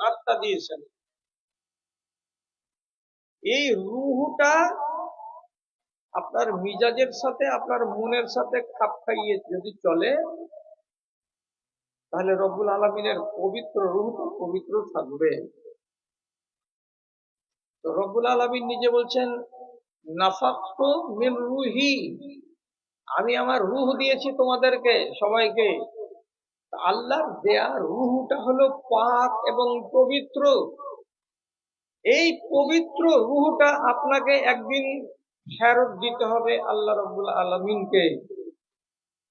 আত্মা দিয়েছেন। এই রুহটা আপনার মিজাজের সাথে, আপনার মনের সাথে খাপ খাইয়ে যদি চলে, তাহলে রব্বুল আলামিনের পবিত্র রূহ পবিত্র থাকবে। তো রব্বুল আলামিন নিজে বলছেন, নাফাখতু মিন রুহি, আমি আমার রূহ দিয়েছি তোমাদেরকে সবাইকে। আল্লাহর দেয়া রূহটা হলো পাক এবং পবিত্র। এই পবিত্র রূহটা আপনাকে একদিন ফেরত দিতে হবে আল্লাহ রব্বুল আলামিনকে।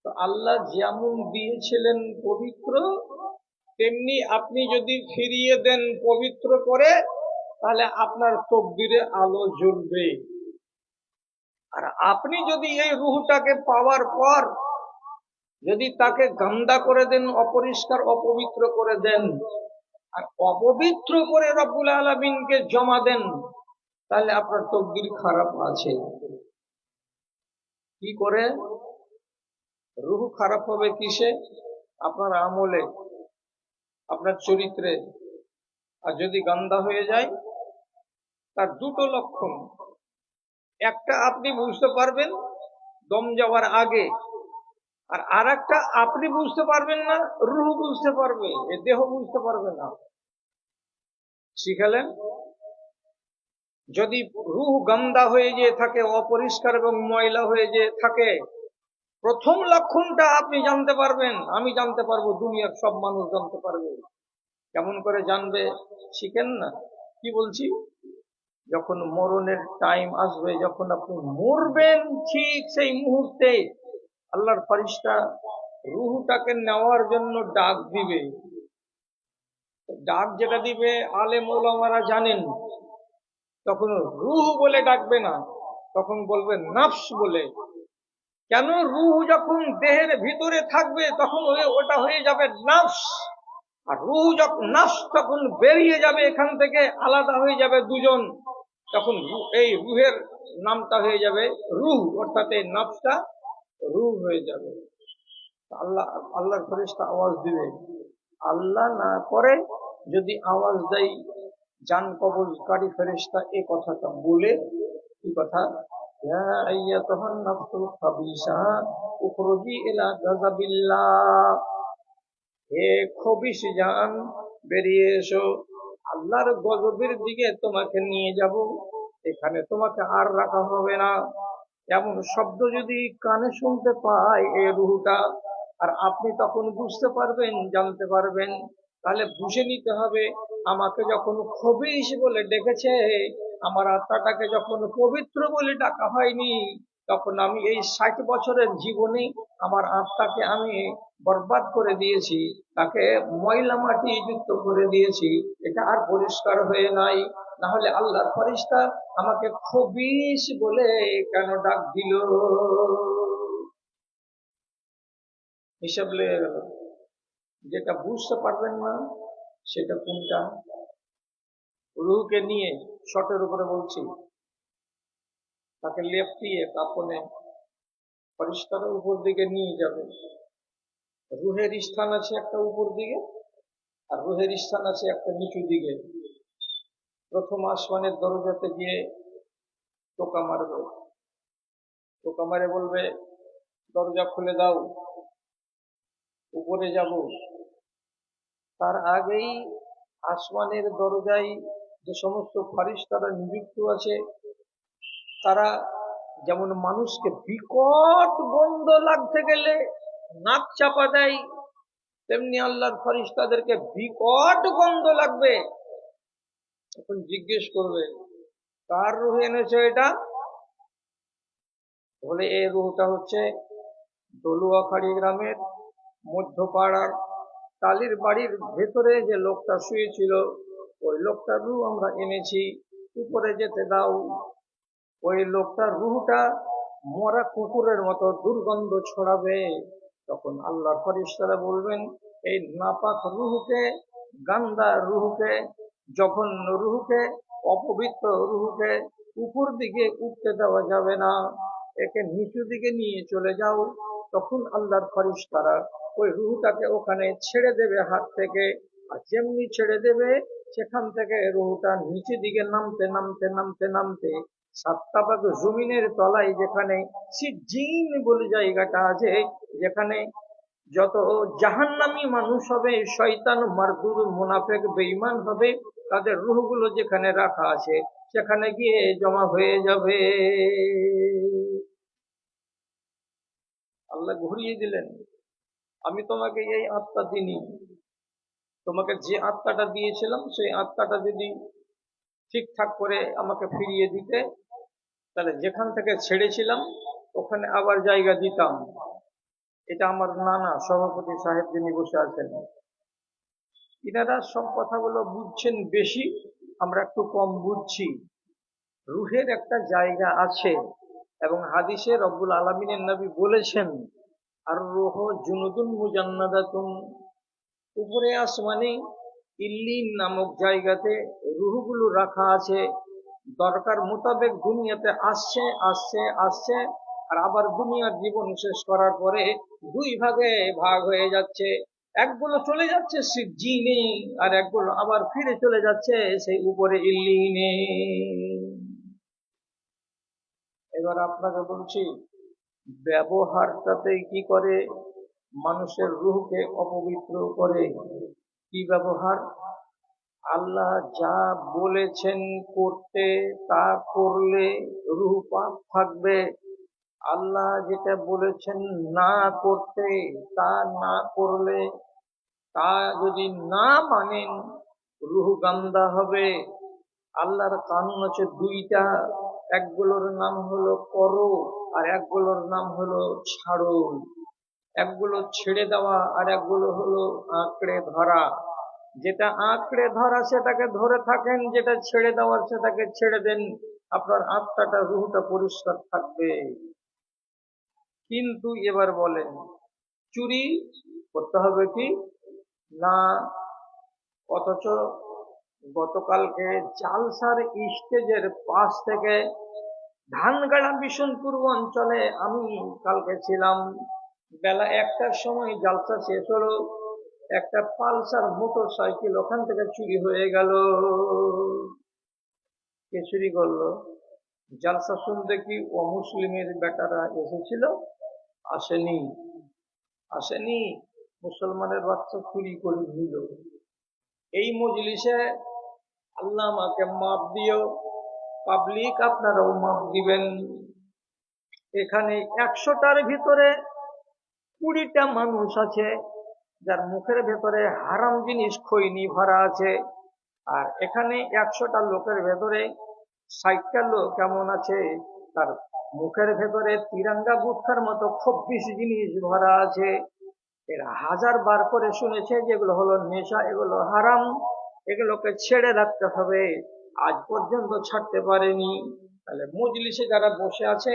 তো আল্লাহ যেমন দিয়েছিলেন পবিত্র, তেমনি আপনি যদি ফিরিয়ে দেন পবিত্র করে, তাহলে আপনার তকদিরে আলো জ্বলবে। আর আপনি যদি এই রূহটাকে পাওয়ার পর যদি তাকে গান্দা করে দেন, অপরিষ্কার অপবিত্র করে দেন, আর অপবিত্র করে রব্বুল আলামিনকে জমা দেন, তাহলে আপনার তকদির খারাপ আছে। কি করে? রূহ খারাপ হবে কিসে? আপনার আমলে, আপনার চরিত্রে। আর যদি গান্দা হয়ে যায়, তার দুটো লক্ষণ। একটা আপনি বুঝতে পারবেন দম যাওয়ার আগে, আর আরেকটা আপনি বুঝতে পারবেন না, রূহ বুঝতে পারবে, এ দেহ বুঝতে পারবে না। শিখালেন, যদি রূহ গান্দা হয়ে যেয়ে থাকে, অপরিষ্কার এবং ময়লা হয়ে যেয়ে থাকে, প্রথম লক্ষণটা আপনি জানতে পারবেন, আমি জানতে পারবো, দুনিয়ার সব মানুষ জানতে পারবে। কেমন করে জানবে? শিখেন না, কি বলছি? যখন মরণের টাইম আসবে, যখন আপনি মরবেন, ঠিক সেই মুহূর্তে আল্লাহর ফেরেশতা রূহটাকে নেওয়ার জন্য ডাক দিবে। ডাক যেটা দিবে আলেম ওলামারা জানেন, তখন রূহ বলে ডাকবে না, তখন বলবে নফস বলে। কেন? রূহ যখন দেহের ভিতরে থাকবে তখন ওটা হয়ে যাবে নফস, আর রূহ যখন নফস তখন বেরিয়ে যাবে এখান থেকে, আলাদা হয়ে যাবে দুজন, তখন এই রূহের নামটা হয়ে যাবে রূহ, অর্থাৎ এই নফসটা রূহ হয়ে যাবে। আল্লাহর ফেরেশতা আওয়াজ দিবে। আল্লাহ না করে যদি আওয়াজ দেয় জান কবজকারী ফেরেশতা এই কথাটা বলে, কি কথা? ইয়া আইয়াতুহান নাফসুল খাবিসা উখরুজি ইলা গাযাবিল্লাহ, হে খবিশ জান, বেরিয়ে এসো, আল্লাহর গজবের দিকে তোমাকে নিয়ে যাব, এখানে তোমাকে আর রাখা হবে না। এমন শব্দ যদি কানে শুনতে পায় এই রূহটা, আর আপনি তখন বুঝতে পারবেন, জানতে পারবেন, তাহলে বুঝে নিতে হবে, আমাকে যখন খবিশ বলে ডেকেছে, আমার আত্মাটাকে যখন পবিত্র বলে ডাকা হয়নি, তখন আমি এই 60 বছরের জীবনে আমার আত্মাকে আমি বরবাদ করে দিয়েছি, তাকে ময়লা মাটি যুক্ত করে দিয়েছি, এটা আর পরিষ্কার হয়ে নাই। না হলে আল্লাহর ফেরেশতা আমাকে খবিশ বলে কেন ডাক দিল? হিসাব লেগে গেল। যেটা বুঝতে পারবেন না সেটা কোনটা? রূহকে নিয়ে শটের উপরে বলছি, তাকে লেপটিয়ে কাপনে ফেরেশতারা উপর দিকে নিয়ে যাবে। রূহের স্থান আছে একটা উপর দিকে, আর রূহের স্থান আছে একটা নিচু দিকে। প্রথম আসমানের দরজাতে গিয়ে টোকা মারবে, টোকা মারে বলবে দরজা খুলে দাও, উপরে যাব। তার আগেই আসমানের দরজায় যে সমস্ত ফেরেশতারা নিযুক্ত আছে, তারা যেমন মানুষকে বিকট গন্ধ লাগতে গেলে নাক চাপা দেয়, তেমনি আল্লাহর ফেরেশতাদেরকে বিকট গন্ধ লাগবে। এখন জিজ্ঞেস করবে, কার রূহ এনেছো এটা? বলে এই রূহটা হচ্ছে দলুয়াখাড়ি গ্রামের মধ্যপাড়ার টালির বাড়ির ভেতরে যে লোকটা শুয়েছিল, ওই লোকটার রূহ আমরা এনেছি, উপরে যেতে দাও। ওই লোকটার রূহটা মরা কুকুরের মতো দুর্গন্ধ ছড়াবে। তখন আল্লাহর ফেরেশতারা বলবেন, এই নাপাক রূহকে, গান্দা রূহকে, জঘন্য রূহকে, অপবিত্র রূহকে উপর দিকে উঠতে দেওয়া যাবে না, একে নিচু দিকে নিয়ে চলে যাও। তখন আল্লাহর ফেরেশতারা ওই রূহটাকে ওখানে ছেড়ে দেবে হাত থেকে, আর যেমনি ছেড়ে দেবে সেখান থেকে রুহটা নিচে দিকে নামতে নামতে নামতে নামতে সাতটা ভাগ জমিনের তলায় যেখানে সিজ্জিন বলে জায়গাটা আছে, যেখানে যত জাহান্নামী মানুষ হবে, শয়তান মারদুর মুনাফেক বেঈমান হবে, তাদের রূহগুলো যেখানে রাখা আছে সেখানে গিয়ে জমা হয়ে যাবে। আল্লাহ ঘুরিয়ে দিলেন, আমি তোমাকে এই আত্মা দিইনি, তোমাকে যে আত্মাটা দিয়েছিলাম সেই আত্মাটা যদি ঠিকঠাক করে আমাকে ফিরিয়ে দিতে, তাহলে যেখান থেকে ছেড়েছিলাম ওখানে আবার জায়গা দিতাম। এটা আমার নানা সভাপতি সাহেব যিনি বসে আছেন, ইনারা সব কথাগুলো বুঝছেন বেশি, আমরা একটু কম বুঝছি। রুহের একটা জায়গা আছে এবং হাদিসে রব্বুল আলামিনের নবী বলেছেন, আর রুহ জুনুদুন মুজান্নাদাতুন, উপরে আসমানে ইল্লিন নামক জায়গাতে রুহগুলো রাখা আছে। দরকার মোতাবেক দুনিয়াতে আসছে আসছে আসছে, আর আবার দুনিয়ার জীবন শেষ করার পরে দুই ভাগে ভাগ হয়ে যাচ্ছে। একগুলো চলে যাচ্ছে সিজ্জিনে, আর একগুলো আবার ফিরে চলে যাচ্ছে সেই উপরে ইল্লিনে। এবার আপনাকে বলছি, ব্যবহারটাতে কি করে মানুষের রূহকে অপবিত্র করে। কি ব্যবহার? আল্লাহ যা বলেছেন করতে তা করলে রূহ পাক থাকবে, আল্লাহ যেটা বলেছেন না করতে তা না করলে, তা যদি না মানেন রূহ গান্দা হবে। আল্লাহর কানুন হচ্ছে দুইটা, একগুলোর নাম হলো করো আর একগুলোর নাম হলো ছাড়ো। একগুলো ছেড়ে দেওয়া আর একগুলো হলো আঁকড়ে ধরা। যেটা আঁকড়ে ধরা সেটাকে ধরে থাকেন, যেটা ছেড়ে দেওয়ার সেটাকে ছেড়ে দেন, আপনার আত্মাটা রূহটা পরিষ্কার থাকবে। কিন্তু এবার বলেন, চুরি করতে হবে কি না? অথচ গতকালকে জালসার স্টেজের পাশ থেকে ধানগাড়া বিশনপুর অঞ্চলে আমি কালকে ছিলাম, বেলা 1টার সময় জালসা শেষ হলো, একটা পালসার মোটর সাইকেল ওখান থেকে চুরি হয়ে গেল। কে চুরি করলো? জালসা শুনতে কি অমুসলিমের বেটারা এসেছিল? আসেনি, আসেনি, মুসলমানের বাচ্চা চুরি করে নিল। এই মজলিসে আল্লাহ আমাকে মাপ দিও, পাবলিক আপনারাও মাপ দিবেন। এখানে 100টার ভিতরে 20টা মানুষ আছে যার মুখের ভেতরে হারাম জিনিস খৈনি ভরা আছে, আর এখানে 100টা লোকের ভেতরে 60টা লোক কেমন আছে তার মুখের ভেতরে তিরাঙ্গা গুটখার মতো 26 জিনিস ভরা আছে। এরা 1000 বার করে শুনেছে যেগুলো হলো নেশা, এগুলো হারাম, এগুলোকে ছেড়ে রাখতে হবে, আজ পর্যন্ত ছাড়তে পারেনি। তাহলে মজলিসে যারা বসে আছে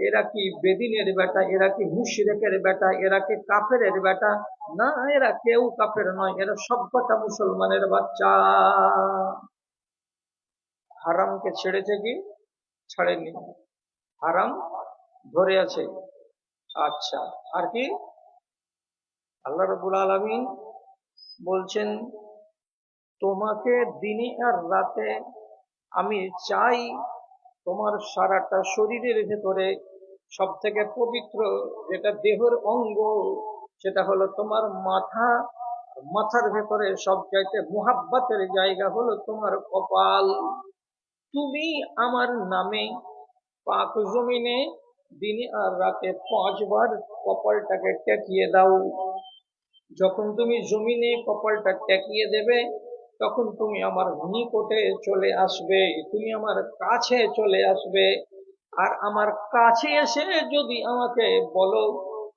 এরা কি বেদিনের বেটা, এরা কি মুশরিকের বেটা, এরা কি কাফেরের বেটা? না, এরা কেউ কাফের নয়, এরা সব কটা মুসলমানের বাচ্চা। হারামকে ছেড়েছে কি ছাড়েনি? হারাম ধরে আছে। আচ্ছা, আর কি? আল্লাহ রাব্বুল আলামিন বলছেন, তোমাকে দিনে আর রাতে আমি চাই তোমার সারাটা শরীরের ভেতরে সব থেকে পবিত্র যেটা দেহের অঙ্গ সেটা হলো তোমার মাথা। মাথার ভেতরে সবচাইতে মুহাব্বতের জায়গা হলো তোমার কপাল। তুমি আমার নামে পাক জমিনে দিনে আর রাতে 5 বার কপালটাকে টেকিয়ে দাও। যখন তুমি জমিনে কপালটা টেকিয়ে দেবে তখন তুমি আমার নিকটে চলে আসবে, তুমি আমার কাছে চলে আসবে। আর আমার কাছে এসে যদি আমাকে বলো,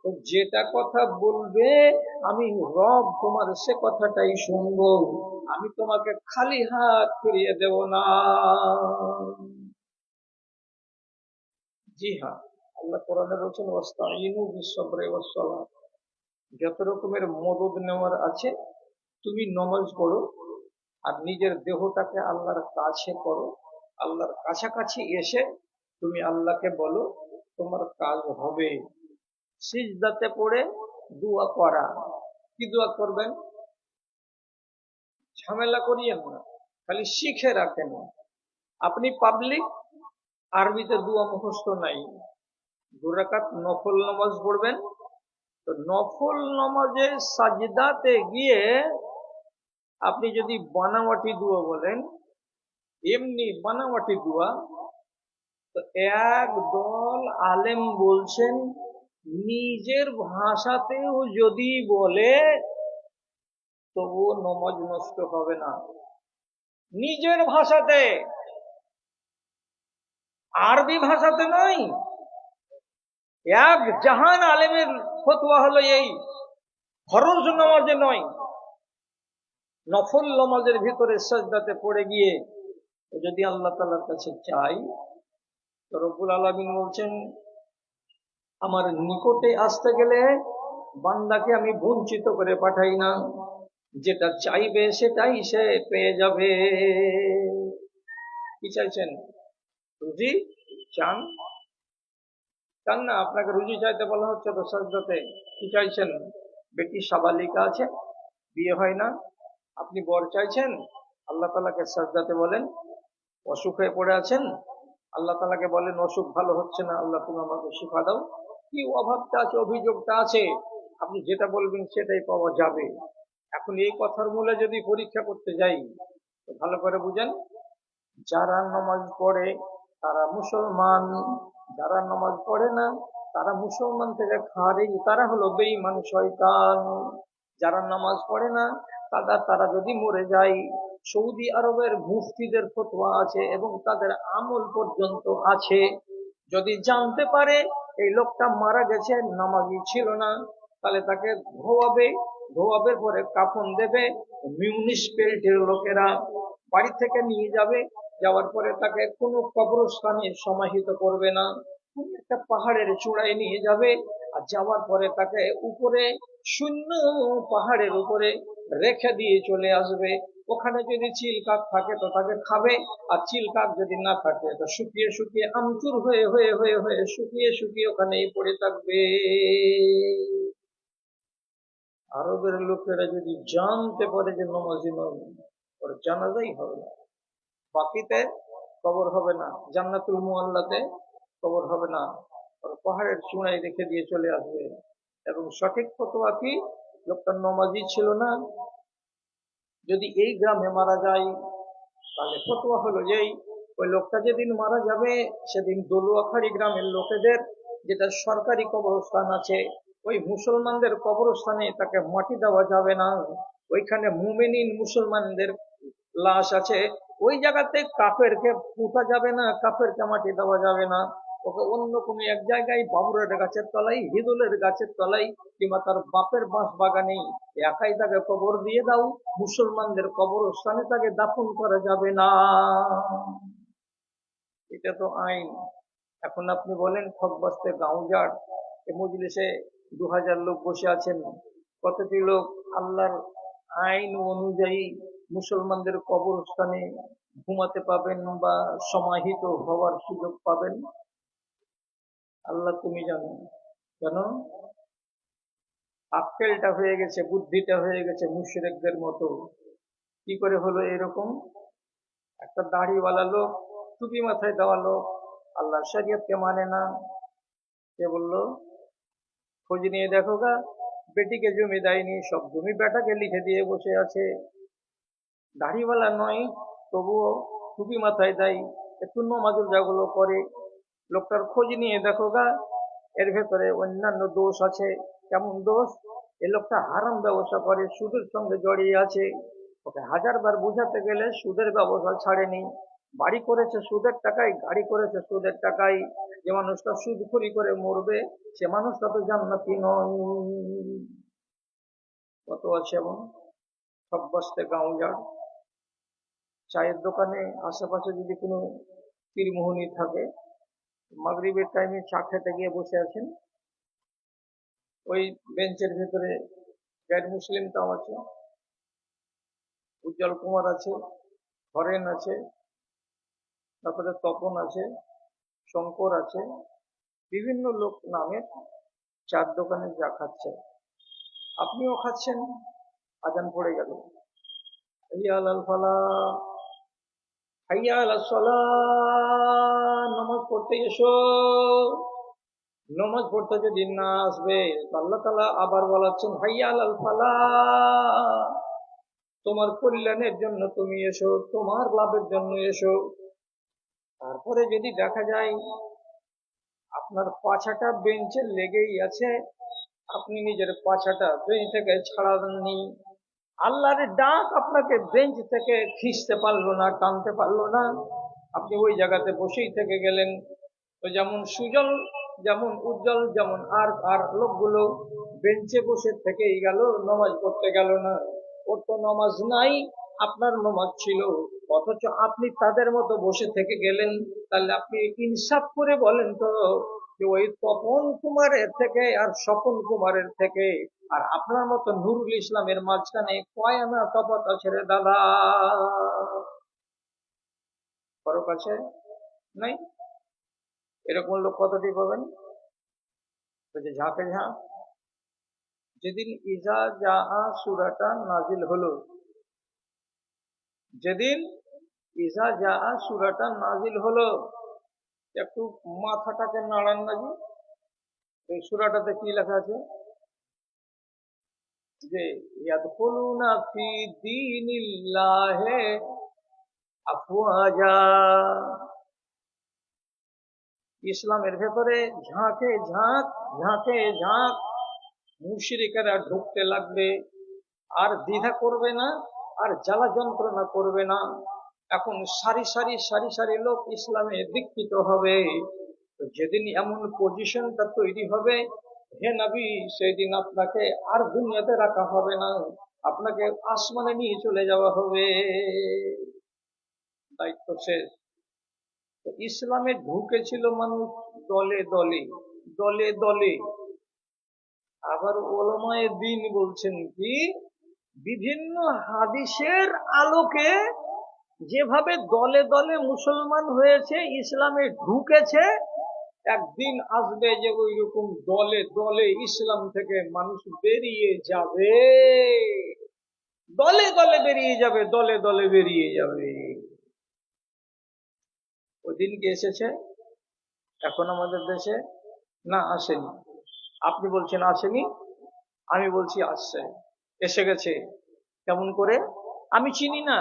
তো যেটা কথা বলবে আমি রব তোমার সে কথাটাই শুনবো, আমি তোমাকে খালি হাত ফিরিয়ে দেব না। জি হ্যাঁ, আল্লাহ কোরআনে বলছেন, ওয়াস্তাঈনু বিস-সাবরি ওয়াস-সালাহ, যত রকমের মদদ নেওয়ার আছে তুমি নমাজ পড়ো আর নিজের দেহটাকে আল্লাহর কাছে করো। আল্লাহর কাছাকাছি এসে তুমি আল্লাহকে বলো, তোমার কাজ হবে। সিজদাতে পড়ে দোয়া করা। কি দোয়া করবেন? ঝামেলা করিয়েন না, খালি শিখে রাখেন। আপনি পাবলিক আরবিতে দুয়া মুখস্থ নাই, 2 রাকাত নফল নামাজ পড়বেন, তো নফল নামাজে সাজদাতে গিয়ে আপনি যদি বানাওয়াটি দুয়া বলেন, এমনি বানাওয়াটি দুয়া, তো এক দল আলেম বলছেন নিজের ভাষাতেও যদি বলে তবুও নমাজ নষ্ট হবে না। নিজের ভাষাতে, আরবি ভাষাতে নয়। এক জাহান আলেমের ফতোয়া হলো এই, ফরজ নামাজে নয়, নফল নামাজের ভিতরে সাজদাতে পড়ে গিয়ে যদি আল্লাহ তাআলার কাছে চাই, তো রব্বুল আলামিন বলছেন আমার নিকটে আসতে গেলে বান্দাকে আমি বঞ্চিত করে পাঠাই না, যেটা চাইবে সেটাই সে পেয়ে যাবে। কি চাইছেন? রুজি চান? চান না? আপনাকে রুজি চাইতে বলা হচ্ছে তো সাজদাতে। কি চাইছেন? বেটি সাবালিকা আছে, বিয়ে হয় না, আপনি বর চাইছেন, আল্লাহ তাআলাকে সাজদাতে বলেন। অসুখ হয়ে পড়ে আছেন, আল্লাহ তাআলাকে বলেন অসুখ ভালো হচ্ছে না, আল্লাহ তুমি আমাকে শিফা দাও। কি অভাবটা আছে, অভিযোগটা আছে, আপনি যেটা বলবেন সেটাই পাওয়া যাবে। এখন এই কথার মূলে যদি পরীক্ষা করতে যাই, তো ভালো করে বুঝেন, যারা নামাজ পড়ে তারা মুসলমান, যারা নামাজ পড়ে না তারা মুসলমান থেকে খারিজ, তারা হলো বেঈমান শয়তান। যারা নামাজ পড়ে না তারা যদি মরে যায়, সৌদি আরবের মুফতিদের ফতোয়া আছে এবং তাদের আমল পর্যন্ত আছে, যদি জানতে পারে এই লোকটা মারা গেছে, নামাজি ছিল না, তাহলে তাকে ধোয়াবে, ধোয়াবের পরে কাফন দেবে, মিউনিসিপ্যালিটির লোকেরা বাড়ি থেকে নিয়ে যাবে, যাওয়ার পরে তাকে কোনো কবরস্থানে সমাহিত করবে না, কোন একটা পাহাড়ের চূড়ায় নিয়ে যাবে, আর যাওয়ার পরে তাকে উপরে শূন্য পাহাড়ের উপরে রেখে দিয়ে চলে আসবে। ওখানে যদি চিল কাক থাকে তো তাকে খাবে, আর চিল কাক যদি না থাকে তো শুকিয়ে শুকিয়ে আমচুর হয়ে হয়ে হয়ে হয়ে শুকিয়ে শুকিয়ে ওখানেই পড়ে থাকবে। আরবের লোকেরা যদি জানতে পারে যে নমাজি নয়, ওর জানাজাই হবে না, বাকিতে কবর হবে না, জান্নাতুল মুআল্লাতে কবর হবে না, ওর পাহাড়ের চূড়ায় রেখে দিয়ে চলে আসবে। এবং সঠিক ফতোয়া কি? লোকটা নমাজি ছিল না, যদি এই গ্রামে মারা যায় তাহলে ফতোয়া হলো যেই ওই লোকটা যেদিন মারা যাবে সেদিন দলুয়াখালী গ্রামের লোকেদের যেটা সরকারি কবরস্থান আছে, ওই মুসলমানদের কবরস্থানে তাকে মাটি দেওয়া যাবে না। ওইখানে মুমিনিন মুসলমানদের লাশ আছে, ওই জায়গাতে কাফেরকে পুঁতা যাবে না, কাফেরকে মাটি দেওয়া যাবে না। ওকে অন্য কোনো এক জায়গায় বাবুরের গাছের তলায়, হিদুলের গাছের তলায়, কিংবা তার বাপের বাঁশ বাগানে একাই তাকে কবর দিয়ে দাও, মুসলমানদের কবরস্থানে তাকে দাফন করা যাবে না। এটা তো আইন। এখন আপনি বলেন খকবাস্তে গাঁওজার এ মজলিসে 2000 লোক বসে আছেন, কতটি লোক আল্লাহর আইন অনুযায়ী মুসলমানদের কবরস্থানে ঘুমাতে পাবেন বা সমাহিত হওয়ার সুযোগ পাবেন? আল্লাহ তুমি জানো। কেন? আক্কেলটা হয়ে গেছে, বুদ্ধিটা হয়ে গেছে মুশরিকদের মতো। কি করে হলো এরকম? একটা দাড়িওয়ালা লোক, টুপি মাথায় দেওয়া লোক, আল্লাহর শরীয়তকে মানে না, সে বলল খোঁজ নিয়ে দেখো গা, বেটিকে জমি দেয়নি, সব জমি বেটাকে লিখে দিয়ে বসে আছে। দাড়িওয়ালা নয়, তবুও টুপি মাথায় দেয়, একটু নমাজের জাগুলো করে। লোকটার খোঁজ নিয়ে দেখো গা, এর ভেতরে অন্যান্য দোষ আছে। কেমন দোষ? এ লোকটা হারাম ব্যবসা করে, সুদের সঙ্গে জড়িয়ে আছে। ওকে 1000 বার বুঝাতে গেলে সুদের ব্যবসা ছাড়েনি। বাড়ি করেছে সুদের টাকায়, গাড়ি করেছে সুদের টাকায়। যে মানুষটা সুদখুরি করে মরবে সে মানুষটা তো জান্নাতি নয়। কত আছে এমন। সব বস্তে গাঁওজার চায়ের দোকানে আশেপাশে যদি কোনো পীরমোহনী থাকে, মাগরিবের টাইমে চা খেতে গিয়ে বসে আছেন, ওই বেঞ্চের ভেতরে গাইড মুসলিমটাও আছে, উজ্জ্বল কুমার আছে, হরেন আছে, তারপরে তপন আছে, শঙ্কর আছে, বিভিন্ন লোক নামের চার দোকানে চা খাচ্ছে। আপনিও খাচ্ছেন, আজান পড়ে গেল, হাইয়া আলাল ফালাহ, হাইয়া আলাস সালাহ, নামাজ পড়তে এসো। নামাজ পড়তে যদি না আসবে তো আল্লাহ তাআলা আবার বলাচ্ছেন হাইয়া আলাল ফালাহ, তোমার কল্যাণের জন্য তুমি এসো, তোমার লাভের জন্য এসো। তারপরে যদি দেখা যায় আপনার পাছাটা বেঞ্চে লেগেই আছে, আপনি নিজের পাছাটা বেঞ্চ থেকে ছাড়াননি, আল্লাহর ডাক আপনাকে বেঞ্চ থেকে খিঁচতে পারলো না, টানতে পারলো না, আপনি ওই জায়গাতে বসেই থেকে গেলেন। তো যেমন সুজল, যেমন উজ্জ্বল, যেমন আর আর লোকগুলো বেঞ্চে বসে থেকেই গেল, নামাজ পড়তে গেল না। ওর তো নামাজ নাই, আপনার নামাজ ছিল, অথচ আপনি তাদের মতো বসে থেকে গেলেন। তাহলে আপনি ইনসাফ করে বলেন তো, যে ওই তপন কুমারের থেকে আর স্বপন কুমারের থেকে আর আপনার মতো নুরুল ইসলামের মাঝখানে কয় আনা তফাৎ আছে রে দাদা? ফরক আছে? নাই? এরকম লোক কতটি পাবেন? যে ঝাঁকে ঝাঁক। যেদিন ইজা যা সূরাটা নাজিল হলো, যেদিন ইজা যা সূরাটা নাজিল হলো, একটু মাথাটাকে নাড়ান না জি। এই সূরাটাতে কি লেখা আছে? যে ইয়াদখুলুনা ফি দীনিল্লাহি আফওয়াজা, ইসলামের ভেতরে ঝাঁকে ঝাঁক, ঝাঁকে ঝাঁক মুশরিকেরা ঢুকতে লাগবে, আর দ্বিধা করবে না, আর জ্বালা যন্ত্রণা করবে না। এখন সারি সারি সারি সারি লোক ইসলামে দীক্ষিত হবে। তো যেদিন এমন পজিশনটা তৈরি হবে, হে নবী, সেই দিন আপনাকে আর দুনিয়াতে রাখা হবে না, আপনাকে আসমানে নিয়ে চলে যাওয়া হবে, দায়িত্ব শেষ। তো ইসলামে ঢুকেছিল মানুষ দলে দলে, দলে দলে। আবার ওলামায়ে দ্বীন বলছেন কি, বিভিন্ন হাদিসের আলোকে যেভাবে দলে দলে মুসলমান হয়েছে, ইসলামে ঢুকেছে, একদিন আসবে যে ওই রকম দলে দলে ইসলাম থেকে মানুষ বেরিয়ে যাবে, দলে দলে বেরিয়ে যাবে, দলে দলে বেরিয়ে যাবে। ওই দিন কি এসেছে এখন আমাদের দেশে? না, আসেনি। আপনি বলছেন আসেনি, আমি বলছি আসছে, এসে গেছে। কেমন করে? আমি চিনি না,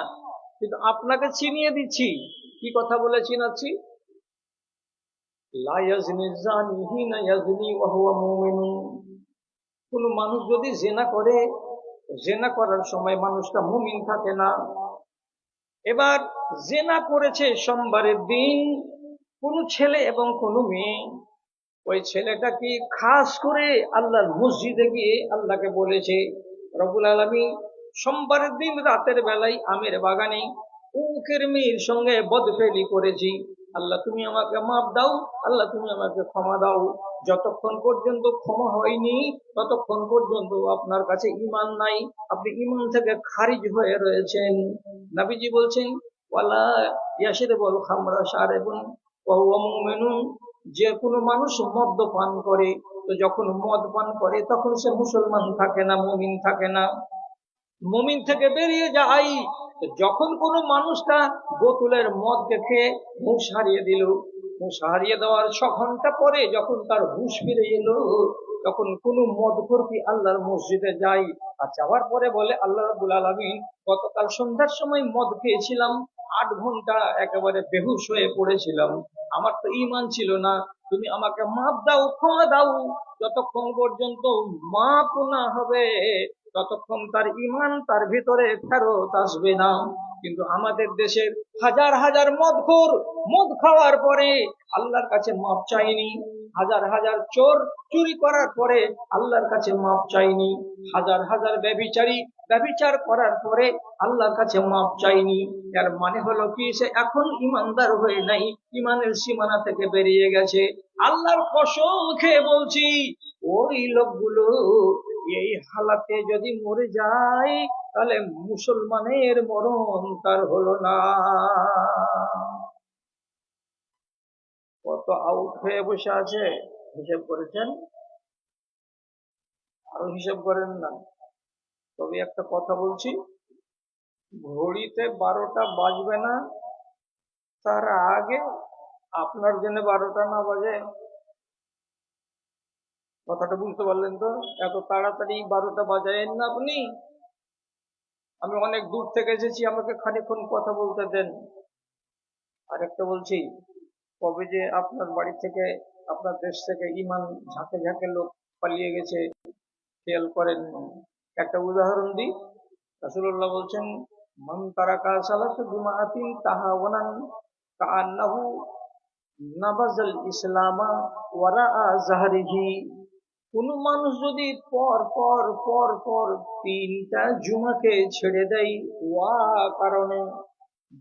কিন্তু আপনাকে চিনিয়ে দিচ্ছি। কি কথা বলে চিনাচ্ছি? লা ইয়াজনি জানি হিনা ইয়াজনি ওয়া হুয়া মুমিন। কোন মানুষ যদি জেনা করে, জেনা করার সময় মানুষটা মুমিন থাকে না। এবার জেনা করেছে সোমবারের দিন কোন ছেলে এবং কোন মেয়ে, ওই ছেলেটা কি খাস করে আল্লাহর মসজিদে গিয়ে আল্লাহকে বলেছে, রব্বুল আলামিন, সোমবারের দিন রাতের বেলায় আমের বাগানে উকের মেয়ের সঙ্গে বদফেলি করেছি, আল্লাহ তুমি আমাকে মাফ দাও, আল্লাহ তুমি আমাকে ক্ষমা দাও। যতক্ষণ পর্যন্ত ক্ষমা হয়নি ততক্ষণ পর্যন্ত আপনার কাছে ঈমান নাই, আপনি ঈমান থেকে খারিজ হয়ে রয়েছেন। নবীজি বলছেন, ওয়ালা ইয়াশরাবুল খামরা শারিবুন ওয়া হুয়া মুমিনুন, যে কোনো মানুষ মদ্য পান করে, তো যখন মদ পান করে তখন সে মুসলমান থাকে না, মুমিন থাকে না, মুমিন থেকে বেরিয়ে যায়। তো যখন কোনো মানুষটা বোতলের মদ খেয়ে হুঁশ হারিয়ে দিল, হুঁশ হারিয়ে দেওয়ার 6 ঘন্টা পরে যখন তার হুঁশ ফিরে এলো, তখন কোন মদখোর কি আল্লাহর মসজিদে যায়, আর যাওয়ার পরে বলে, আল্লাহ রাব্বুল আলামিন, গতকাল সন্ধ্যার সময় মদ খেয়েছিলাম, 8 ঘন্টা একেবারে বেহুশ হয়ে পড়েছিলাম, আমার তো ঈমান ছিল না, তুমি আমাকে মাফ দাও, ক্ষমা দাও। যতক্ষণ পর্যন্ত মাফ না হবে ততক্ষণ তার ঈমান তার ভিতরে ফেরত আসবে না। কিন্তু আমাদের দেশের হাজার হাজার মদখোর মদ খাওয়ার পরে আল্লাহর কাছে মাপ চাইনি, হাজার হাজার চোর চুরি করার পরে আল্লাহর কাছে মাপ চাইনি, হাজার হাজার ব্যভিচারী ব্যভিচার করার পরে আল্লাহর কাছে মাপ চাইনি। এর মানে হলো কি, সে এখন ইমানদার হয়ে নাই, ইমানের সীমানা থেকে বেরিয়ে গেছে। আল্লাহর কসম খেয়ে বলছি, ওই লোকগুলো এই হালাতে যদি মরে যায়, তাহলে মুসলমানের মরণ তার হলো না। কত আউট হয়ে বসে আছে, হিসেব করেছেন? আরো হিসেব করেন না। তবে একটা কথা বলছি, ঘড়িতে 12টা বাজবে না তার আগে আপনার জন্য 12টা না বাজে? কথাটা বুঝতে পারলেন তো? এত তাড়াতাড়ি 12টা বাজায়েন না আপনি। আমি অনেক দূর থেকে এসেছি, আমাকে খানিকক্ষণ কথা বলতে দেন। আর একটা বলছি, কবে যে আপনার বাড়ি থেকে, আপনার দেশ থেকে ইমান ঝাঁকে ঝাঁকে লোক পালিয়ে গেছে, খেয়াল করেন? একটা উদাহরণ দিই। রাসূলুল্লাহ বলছেন, মান তারাকা সালাসু জুমাআতিন তাহাওয়ানান কাআন্নাহু নাবাজাল ইসলামা ওয়ারাআ জাহরিহি। কোন মানুষ যদি পর পর পর পর 3টা জুমাকে ছেড়ে দেয়, কারণে,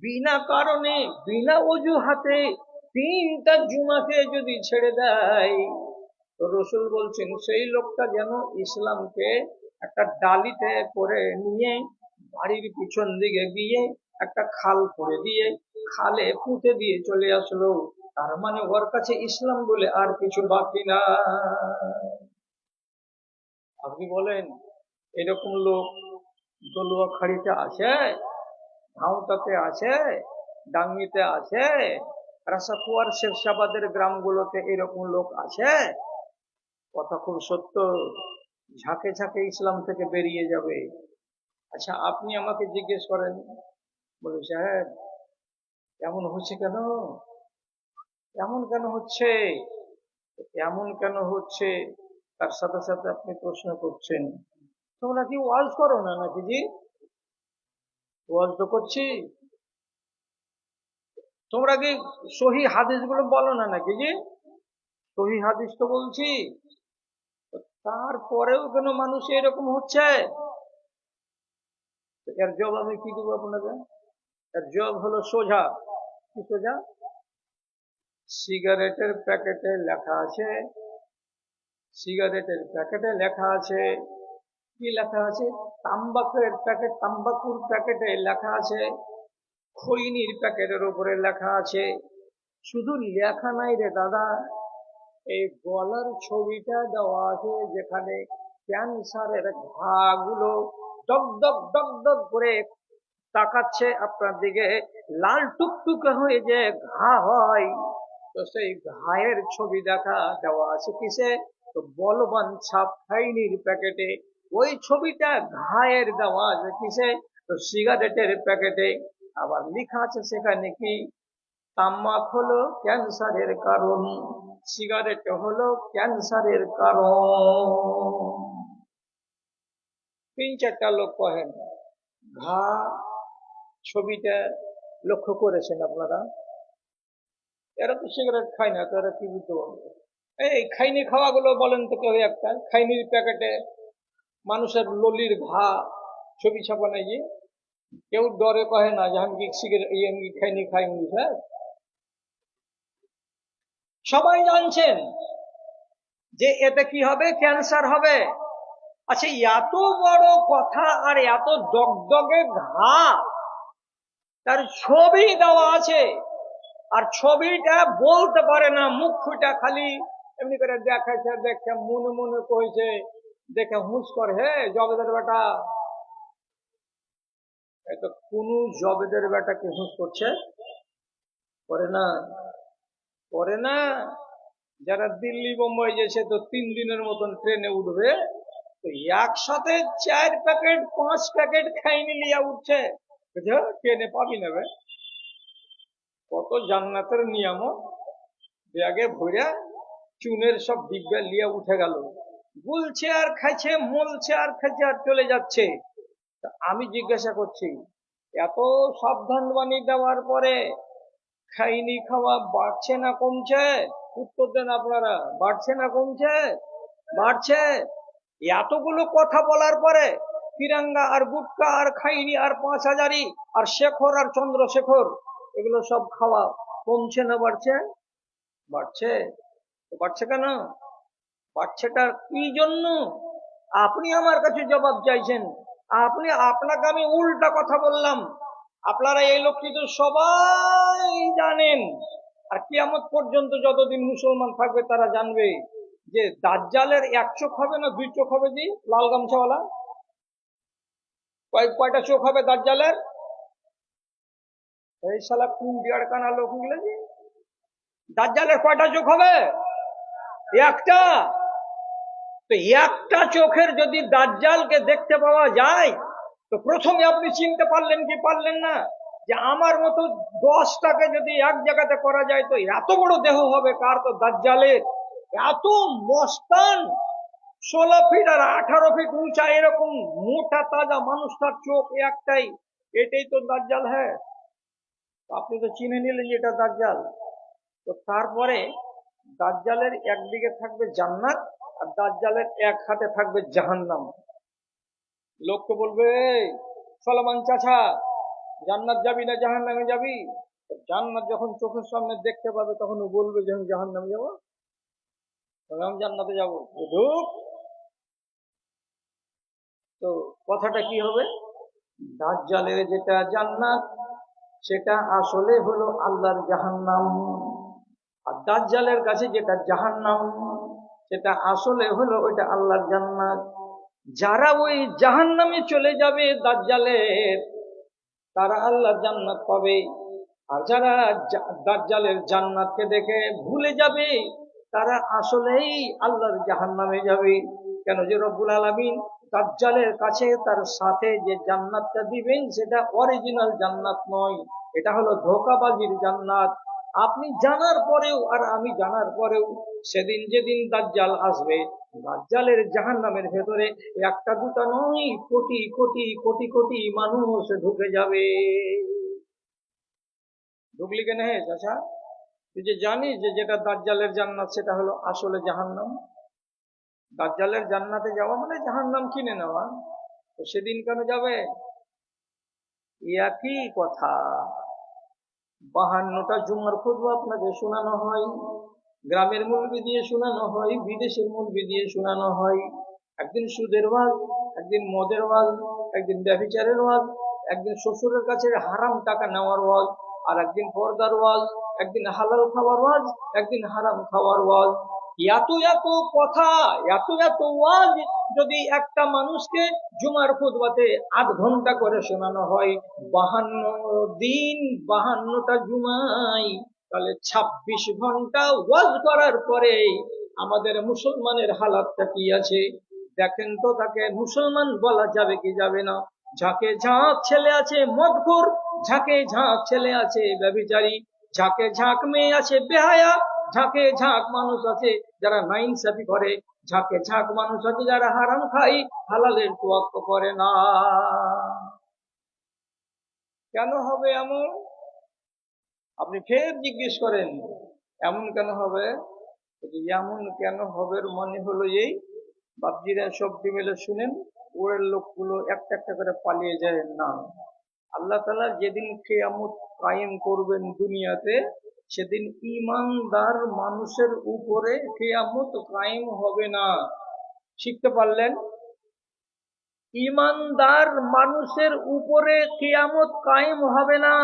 বিনা কারণে, বিনা অজুহাতে 3টা জুমাকে যদি ছেড়ে দেয়, তো রসুল বলছেন সেই লোকটা যেন ইসলামকে একটা ডালিতে করে নিয়ে বাড়ির পিছন দিকে গিয়ে একটা খাল করে দিয়ে খালে পুঁতে দিয়ে চলে আসলো। তার মানে ওর কাছে ইসলাম বলে আর কিছু বাকি না। আপনি বলেন, এরকম লোক দলুয়াখাড়িতে আছে, ধাউতাতে আছে, ডাঙ্গিতে আছে, রাসাকুয়ার শেরশাবাদের গ্রামগুলোতে এরকম লোক আছে? কথা খুব সত্য। ঝাঁকে ঝাঁকে ইসলাম থেকে বেরিয়ে যাবে। আচ্ছা, আপনি আমাকে জিজ্ঞেস করেন, বলে সাহেব এমন হচ্ছে কেন? এমন কেন হচ্ছে? এমন কেন হচ্ছে তার সাথে সাথে আপনি প্রশ্ন করছেন, তোমরা কি ওয়াজ করো না নাকি? জি, ওয়াজ তো করছি। তোমরা কি সহি হাদিস গুলো বলো না নাকি? জি, সহি হাদিস তো বলছি। তারপরেও কেন মানুষ এরকম হচ্ছে? এর জবাব আমি কি দেবো আপনাকে? এর জবাব হলো সোজা। কি সোজা? সিগারেটের প্যাকেটে লেখা আছে, সিগারেটের প্যাকেটে লেখা আছে, কি লেখা আছে? তাম্বাকের প্যাকেট, তাম্বাকুর প্যাকেটে লেখা আছে, খৈনির প্যাকেটের উপরে লেখা আছে। শুধু লেখা নাই রে দাদা, এই গলার ছবিটা দেওয়া আছে, যেখানে ক্যান্সারের ঘাগুলো দগ দগ দগ দগ করে তাকাচ্ছে আপনার দিকে, লাল টুকটুকে হয়ে যে ঘা হয়, তো সেই ঘায়ের ছবি দেওয়া আছে কিসে? তো বলবান ছাপ খাইনির প্যাকেটে। ওই ছবিটা ঘায়ের দেওয়া আছে কিসে? তো সিগারেটের প্যাকেটে। আবার লেখা আছে সেখানে কি? তামাক হলো ক্যান্সারের কারণ, সিগারেট হলো ক্যান্সারের কারণ। 3-4টা লোক কহেন ঘা ছবিটা লক্ষ্য করেছেন আপনারা? এরা তো সিগারেট খায় না, তো এরা কি বুঝতে পারবে? এই খাইনি খাওয়া গুলো বলেন তো কেউ একটা, খাইনির প্যাকেটে মানুষের ললির ঘা ছবি ছাপা নাই যে? কেউ ডরে কহে না যে আমি কি সিগারেট, আমি কি খাইনি খাই? হ্যাঁ, সবাই জানছেন যে এতে কি হবে? ক্যান্সার হবে। আচ্ছা, এত বড় কথা আর এত দগদগে ঘা, তার ছবি দেওয়া আছে, আর ছবিটা বলতে পারে না, মুখটা খালি এমনি করে দেখাচ্ছে, দেখে মনে মনে কইছে, দেখে হুঁশ করে, হে জবেদের বেটা। এত কোন জবেদের বেটা কি হুঁশ করছে? করে না, করে না। যারা দিল্লি বোম্বাই গেছে, তো 3 দিনের মতন ট্রেনে উঠবে, তো একসাথে 4 প্যাকেট 5 প্যাকেট খাইনি লিয়া উঠছে, ট্রেনে পাবি নেবে। কত জান্নাতের নিয়ামত ব্যাগে ভরে চুনের সব ডিব্বা লিয়া উঠে গেল, গুলছে আর খাইছে, মলছে আর খাইছে আর চলে যাচ্ছে। তা আমি জিজ্ঞাসা করছি, এত সাবধান বাণী দেওয়ার পরে খাইনি খাওয়া বাড়ছে না কমছে? উত্তর দেন আপনারা, বাড়ছে না কমছে? বাড়ছে। এতগুলো কথা বলার পরে তিরাঙ্গা আর গুটকা আর খাইনি আর 5,000ই আর শেখর আর চন্দ্রশেখর, এগুলো সব খাওয়া কমছে না বাড়ছে? বাড়ছে। বাড়ছে কেন? বাড়ছেটা কি জন্য? আপনি আমার কাছে জবাব চাইছেন। আপনাকে আমি উল্টা কথা বললাম। আপনারা এই লোকটি তো সবাই জানেন, আর কিয়ামত পর্যন্ত যতদিন মুসলমান থাকবে তারা জানবে যে দাজ্জালের 1 চোখ হবে না 2 চোখ হবে? জি, লাল গামছাওয়ালা, কয়টা চোখ হবে দাজ্জালের? এই শালা কোন ডিয়ার কানা লোক গুলো, দাজ্জালের কয়টা চোখ হবে? একটা। তো একটা চোখের যদি দাজ্জালকে দেখতে পাওয়া যায়, তো প্রথমে আপনি চিনতে পারলেন কি পারলেন না যে আমার মতো 10টাকে যদি এক জায়গাতে করা যায় তো এত বড় দেহ হবে কার? তো দাজ্জালের। এত মস্তান, 16 ফিট আর 18 ফিট উঁচা, এরকম মোটা তাজা মানুষটার চোখ একটাই, এটাই তো দাজ্জাল। হ্যাঁ, আপনি তো চিনে নিলেন যে এটা দাজ্জাল। তো তারপরে দাজ্জালের একদিকে থাকবে জান্নাত, আর দাজ্জালের এক হাতে থাকবে জাহান্নাম। লোককে বলবে, "এই সলমান চাচা, জান্নাত যাবি না জাহান্নামে যাবি?" তো জান্নাত যখন চোখের সামনে দেখতে পাবে তখন ও বলবে যে আমি জাহান্নামে যাবো, তবে আমি জান্নাতে যাবো। ঢুক। তো কথাটা কি হবে? দাজ্জালের যেটা জান্নাত সেটা আসলে হলো আল্লাহর জাহান্নাম, আর দাজ্জালের কাছে যেটা জাহান্নাম সেটা আসলে হলো ওইটা আল্লাহর জান্নাত। যারা ওই জাহান্নামে চলে যাবে দাজ্জালের, তারা আল্লাহর জান্নাত পাবে। আর যারা দাজ্জালের জান্নাতকে দেখে ভুলে যাবে, তারা আসলেই আল্লাহর জাহান্নামে যাবে। কেন যে রব্বুল আলামিন দাজ্জালের কাছে তার সাথে যে জান্নাতটা দিবেন সেটা অরিজিনাল জান্নাত নয়, এটা হলো ধোঁকাবাজির জান্নাত। আপনি জানার পরেও আর আমি জানার পরেও সেদিন যেদিন দাজ্জাল আসবে, দাজ্জালের জাহান্নামের ভেতরে একটা দুটা নয়, কোটি কোটি কোটি কোটি মানুষ ঢুকে যাবে। ঢুকলি কেন হে চাচা? তুই যে জানিস যে যেটা দাজ্জালের জান্নাত সেটা হলো আসলে জাহান্নাম। দাজ্জালের জান্নাতে যাওয়া মানে জাহান্নাম কিনে নেওয়া। তো সেদিন কেন যাবে? একই কথা। 52টা জুমার খুতবা আপনাকে শোনানো হয়, গ্রামের মুলবি দিয়ে শোনানো হয়, বিদেশের মুলবি দিয়ে শোনানো হয়। একদিন সুদের ওয়াজ, একদিন মদের ওয়াজ, একদিন ব্যভিচারের ওয়াজ, একদিন শ্বশুরের কাছে হারাম টাকা নেওয়ার ওয়াজ, আর একদিন পর্দার ওয়াজ, একদিন হালাল খাওয়ার ওয়াজ, একদিন হারাম খাওয়ার ওয়াজ। এত এত কথা, এত এত ওয়াজ যদি একটা মানুষকে জুমার খুতবাতে 8 ঘন্টা করে শোনানো হয়, 52 দিন 52টা জুমাই, তাহলে 26 ঘন্টা ওয়াজ করার পরে আমাদের মুসলমানের হালাতটা কি আছে দেখেন তো। তাকে মুসলমান বলা যাবে কি যাবে না? ঝাঁকে ঝাঁক ছেলে আছে মদখোর, ঝাঁকে ঝাঁক ছেলে আছে ব্যভিচারী, ঝাঁকে ঝাঁক মেয়ে আছে বেহায়া, ঝাঁকে ঝাঁক মানুষ আছে যারা নাইনসাফি করে, ঝাঁকে ঝাঁক মানুষ আছে যারা হারাম খাই, হালালের তোয়াক্কা করে না। কেন হবে এমন? আপনি ফের জিজ্ঞেস করেন এমন কেন হবে? এমন কেন হবে মানে হলো এই, বাপজিরা সব মিলে শুনেন, ওরের লোকগুলো একটা একটা করে পালিয়ে যায় না। আল্লাহ তাআলা যেদিন কিয়ামত কায়েম করবেন দুনিয়াতে, সেদিন ঈমানদার মানুষের উপরে কিয়ামত কায়েম হবে না। শিখতে পারলেন? ঈমানদার মানুষের উপরে কিয়ামত কায়েম হবে না।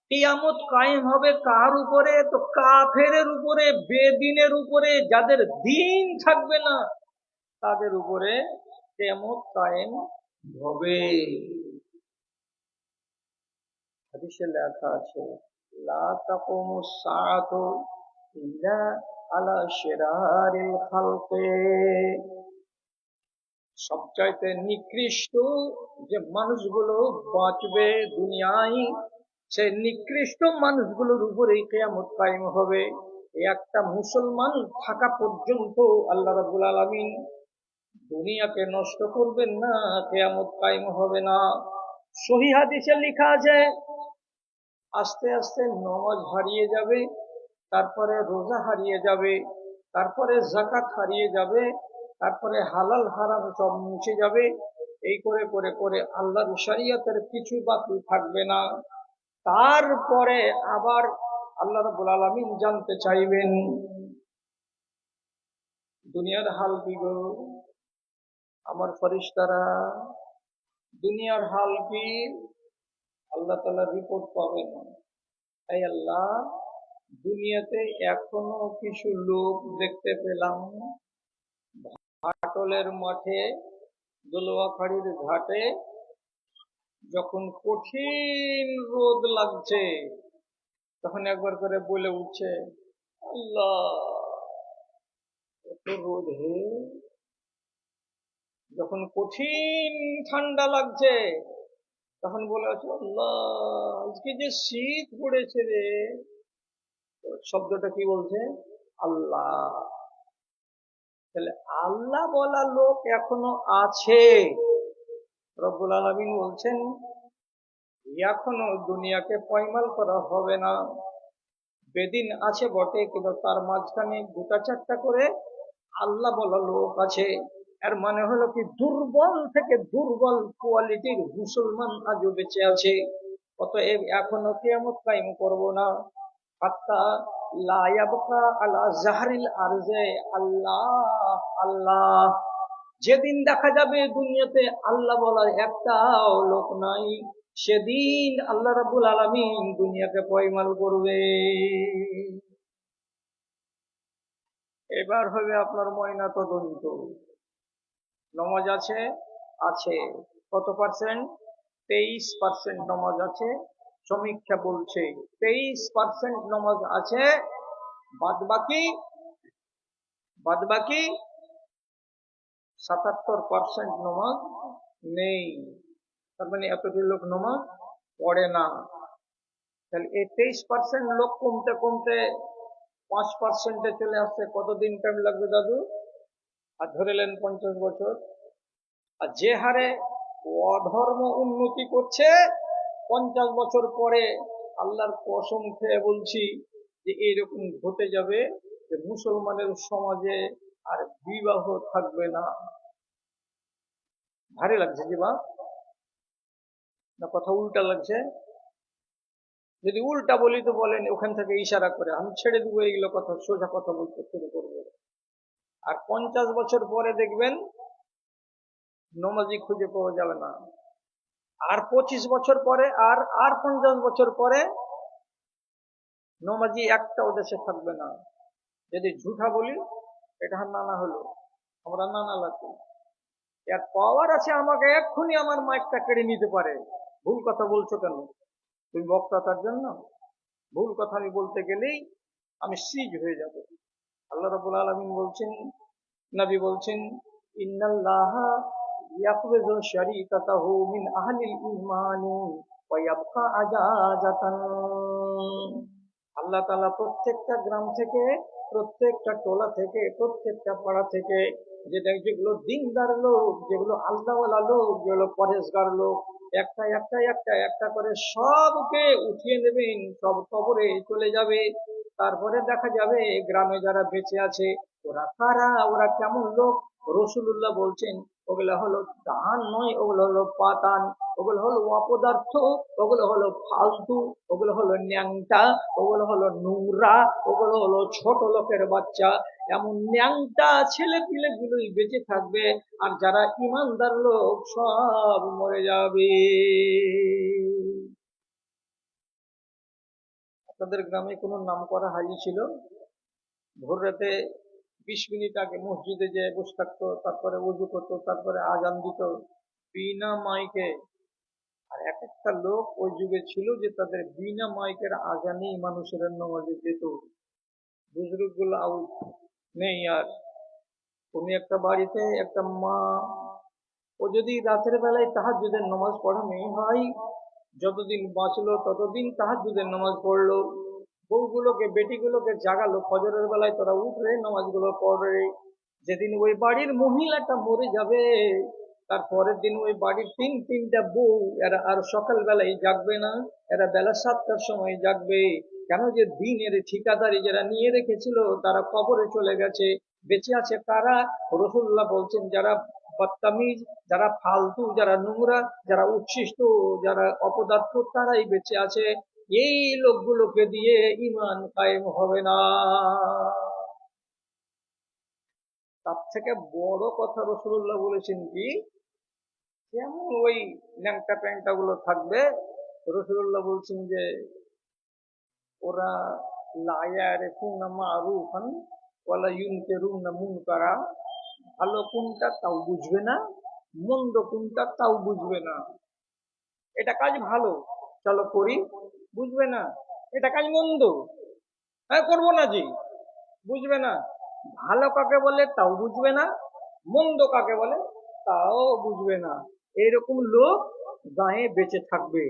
কিয়ামত কায়েম হবে কার উপরে? তো কাফেরের উপরে, বেদিনের উপরে, যাদের দিন থাকবে না তাদের উপরে কিয়ামত কায়েম হবে। হাদিসে লেখা আছে, লা তাকুমুস সাআতু ইল্লা আলা শিরারিল খালকি। সবচাইতে নিকৃষ্ট যে মানুষগুলো বাঁচবে দুনিয়ায়, সেই নিকৃষ্ট মানুষগুলোর উপরেই কিয়ামত কায়েম হবে। একটা মুসলমান থাকা পর্যন্ত আল্লাহ রাব্বুল আলামিন দুনিয়াকে নষ্ট করবেন না, কিয়ামত কায়েম হবে না। সহিহ হাদিসে লেখা আছে, আস্তে আস্তে নামাজ হারিয়ে যাবে, তারপরে রোজা হারিয়ে যাবে, তারপরে যাকাত হারিয়ে যাবে, তারপরে হালাল হারাম সব মুছে যাবে। এই করে করে করে আল্লাহর শরীয়তের কিছু বাকি থাকবে না। তারপরে আবার আল্লাহ রাব্বুল আলামিন জানতে চাইবেন দুনিয়ার হাল কি গো আমার ফেরেশতারা, দুনিয়ার হাল কি? আল্লাহ তাআলা রিপোর্ট পাবেন, এই আল্লাহ, দুনিয়াতে এখনো কিছু লোক দেখতে পেলাম ঘাটলের মাঠে, দোলোয়াখাড়ির ঘাটে যখন কঠিন রোদ লাগছে তখন একবার করে বলে উঠছে, আল্লাহ এত রোদ হে। যখন কঠিন ঠান্ডা লাগছে তখন বলে আছে, আল্লাহ আজকে যে শীত পড়েছে রে। শব্দটা কি বলছে? আল্লাহ। তাহলে আল্লাহ বলা লোক এখনো আছে। রব্বুল আলামিন বলছেন এখনো দুনিয়াকে পয়মাল করা হবে না। বেদিন আছে বটে, কিন্তু তার মাঝখানে দুটা চারটা করে আল্লাহ বলা লোক আছে। এর মানে হলো কি, দুর্বল থেকে দুর্বল কোয়ালিটির মুসলমান আজও বেঁচে আছে। অতএব এখনো কিয়ামত কায়েম করব না হাত্তা লা ইয়াবকা আলা জাহরিল আরজে আল্লাহ আল্লাহ। যেদিন দেখা যাবে দুনিয়াতে আল্লাহ বলার একটাও লোক নাই, সেদিন আল্লাহ রাব্বুল আলামিন দুনিয়াকে পয়মাল করবে। এবার হবে আপনার ময়না তদন্ত। নমাজ আছে? আছে। কত পার্সেন্ট? 23% নমাজ আছে। সমীক্ষা বলছে 23% নমাজ আছে। বাদ বাকি 77% নমাজ নেই। তার মানে এতটি লোক নমাজ পড়ে না। তাহলে এই 23% লোক কমতে কমতে 5%-এ চলে আসছে। কতদিন টাইম লাগবে দাদু? আর ধরে নেন 50 বছর। আর যে হারে অধর্ম উন্নতি করছে, 50 বছর পরে আল্লাহর কসম খেয়ে বলছি যে এইরকম ঘটে যাবে যে মুসলমানের সমাজে আর বিবাহ থাকবে না। ভারী লাগছে কি বা? না কথা উল্টা লাগছে? যদি উল্টা বলি তো বলেন, ওখান থেকে ইশারা করে আমি ছেড়ে দেবো এইগুলো কথা, সোজা কথা বলতে শুরু করবো। আর 50 বছর পরে দেখবেন নমাজি খুঁজে পাওয়া যাবে না। আর 25 বছর পরে, আর 50 বছর পরে নমাজি একটাও দেশে থাকবে না। যদি ঝুঠা বলি এটা নানা হলো, আমরা নানা লাগি। এর পাওয়ার আছে, আমাকে এক্ষুনি আমার মাইকটা কেড়ে নিতে পারে। ভুল কথা বলছো কেন? তুমি বক্তা, তার জন্য ভুল কথা আমি বলতে গেলেই আমি সিজ হয়ে যাব। আল্লাহ রাব্বুল আলামিন বলছেন, নবী বলছেন, ইন্নাল্লাহা ইয়াকবিযু শারীকাতাহু মিন আহলিল ঈমানি ওয়া ইয়াবকা আজাজাতান। আল্লাহ তাআলা প্রত্যেকটা গ্রাম থেকে, প্রত্যেকটা টোলা থেকে, প্রত্যেকটা পাড়া থেকে যেগুলো দিনদার লোক, যেগুলো আল্লাহওয়ালা লোক, যেগুলো পরেশগার লোক, একটা একটা একটা একটা করে সবকে উঠিয়ে নেবেন, সব কবরে চলে যাবে। তারপরে দেখা যাবে গ্রামে যারা বেঁচে আছে ওরা কারা, ওরা কেমন লোক। রসুল্লাহ বলছেন ওগুলো হলো দান নয়, ওগুলো হলো পাতান, ওগুলো হলো অপদার্থ, ওগুলো হলো ফালতু, ওগুলো হলো ন্যাংটা, ওগুলো হলো নোংরা, ওগুলো হলো ছোট লোকের বাচ্চা। এমন ন্যাংটা ছেলে পিলে গুলোই বেঁচে থাকবে, আর যারা ইমানদার লোক সব মরে যাবে। আপনাদের গ্রামে কোনো নাম করা হাজি ছিল, ভোর রাতে 20 মিনিট আগে মসজিদে যে বসে থাকতো, তারপরে উজু করতো, তারপরে আজান দিত বিনা মাইকে। আর এক একটা লোক ওই যুগে ছিল যে তাদের বিনা মাইকের আজানেই মানুষের নামাজে যেত। বুজুর্গ গুলো আউট নেই আর। তুমি একটা বাড়িতে একটা মা, ও যদি রাতের বেলায় তাহাজ্জুদের নামাজ পড়া মেয়ে হয়, যতদিন বাঁচলো ততদিন তাহাজ্জুদের নামাজ পড়লো, বউগুলোকে বেটিগুলোকে জাগালো ফজরের বেলায় তোরা উঠরে নামাজগুলো পড়ে। যেদিন ওই বাড়ির মহিলাটা মরে যাবে, তার পরের দিন ওই বাড়ির তিনটা বউ এরা আর সকাল বেলায় জাগবে না, এরা বেলা 7টার সময় জাগবে। কেন? যে দিনের ঠিকাদারি যারা নিয়ে রেখেছিল তারা কবরে চলে গেছে। বেঁচে আছে কারা? রসুল্লাহ বলছেন যারা বদতামিজ, যারা ফালতু, যারা নোংরা, যারা উচ্ছিষ্ট, যারা অপদার্থ, তারাই বেঁচে আছে। এই লোকগুলোকে দিয়ে ইমান কায়েম হবে না। তার থেকে বড় কথা রসুল্লাহ বলেছেন কি, যেমন ওই ন্যাংটা প্যাংটা গুলো থাকবে, রসুল্লাহ বলছেন যে ওরা লা ইয়ারিফুনা মারুফান ওয়ালা ইউনকিরুনা মুনকারা। ভালো কোনটা তাও বুঝবে না, মন্দ কোনটা তাও বুঝবে না। এটা কাজ ভালো, চলো করি, বুঝবে না। এটা কাজ মন্দ, হ্যাঁ করবো না জি, বুঝবে না। ভালো কাকে বলে তাও বুঝবে না, মন্দ কাকে বলে তাও বুঝবে না। এরকম লোক গায়ে বেঁচে থাকবে।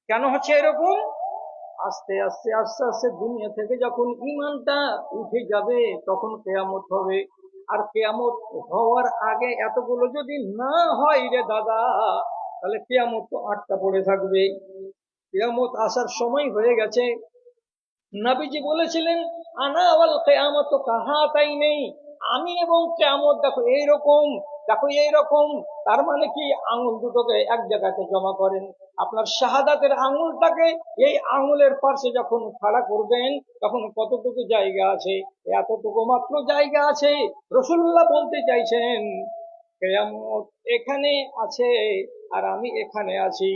কেন হচ্ছে এরকম? আস্তে আস্তে আস্তে আস্তে দুনিয়া থেকে যখন ঈমানটা উঠে যাবে তখন কেয়ামত হবে। আর কেয়ামত হওয়ার আগে এতগুলো যদি না হয় রে দাদা, তাহলে কেয়ামত তো আটকা পড়ে থাকবে। কেয়ামত আসার সময় হয়ে গেছে। নবীজি বলেছিলেন, আনা ওয়াল কিয়ামত কাহাতাইনি, আমি এবং কিয়ামত দেখো এইরকম, দেখো এইরকম। তার মানে কি, আঙুল দুটোকে এক জায়গাতে জমা করেন। আপনার শাহাদাতের আঙুলটাকে এই আঙুলের পাশে যখন খাড়া করবেন তখন কতটুকু জায়গা আছে? এতটুকু মাত্র জায়গা আছে। রাসূলুল্লাহ বলতে চাইছেন কিয়ামত এখানে আছে আর আমি এখানে আছি।